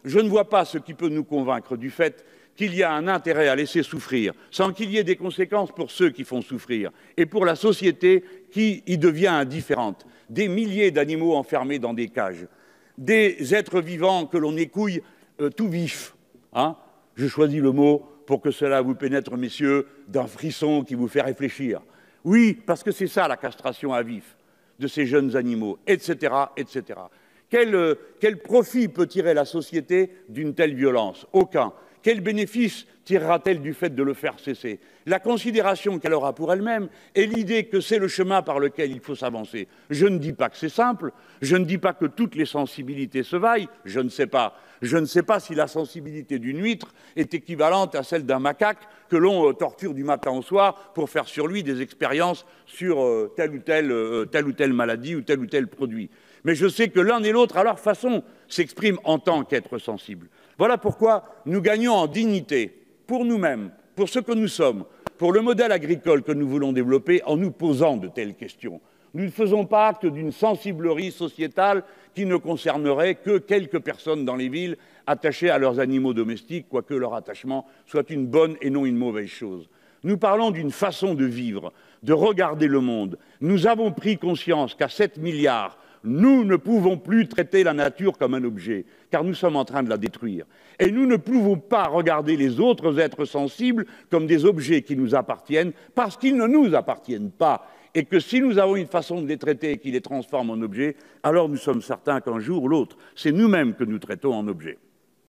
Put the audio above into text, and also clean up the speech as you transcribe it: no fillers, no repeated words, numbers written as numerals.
je ne vois pas ce qui peut nous convaincre du fait qu'il y a un intérêt à laisser souffrir, sans qu'il y ait des conséquences pour ceux qui font souffrir, et pour la société qui y devient indifférente. Des milliers d'animaux enfermés dans des cages, des êtres vivants que l'on écouille tout vifs. Hein, je choisis le mot pour que cela vous pénètre, messieurs, d'un frisson qui vous fait réfléchir. Oui, parce que c'est ça la castration à vif de ces jeunes animaux, etc., etc. Quel profit peut tirer la société d'une telle violence? Aucun. Quel bénéfice tirera-t-elle du fait de le faire cesser? La considération qu'elle aura pour elle-même et l'idée que c'est le chemin par lequel il faut s'avancer. Je ne dis pas que c'est simple, je ne dis pas que toutes les sensibilités se vaillent, je ne sais pas. Je ne sais pas si la sensibilité d'une huître est équivalente à celle d'un macaque que l'on torture du matin au soir pour faire sur lui des expériences sur telle ou telle maladie ou tel produit. Mais je sais que l'un et l'autre, à leur façon, s'expriment en tant qu'êtres sensibles. Voilà pourquoi nous gagnons en dignité, pour nous-mêmes, pour ce que nous sommes, pour le modèle agricole que nous voulons développer, en nous posant de telles questions. Nous ne faisons pas acte d'une sensiblerie sociétale qui ne concernerait que quelques personnes dans les villes attachées à leurs animaux domestiques, quoique leur attachement soit une bonne et non une mauvaise chose. Nous parlons d'une façon de vivre, de regarder le monde. Nous avons pris conscience qu'à 7 milliards, nous ne pouvons plus traiter la nature comme un objet, car nous sommes en train de la détruire. Et nous ne pouvons pas regarder les autres êtres sensibles comme des objets qui nous appartiennent, parce qu'ils ne nous appartiennent pas. Et que si nous avons une façon de les traiter et qui les transforme en objets, alors nous sommes certains qu'un jour ou l'autre, c'est nous-mêmes que nous traitons en objets.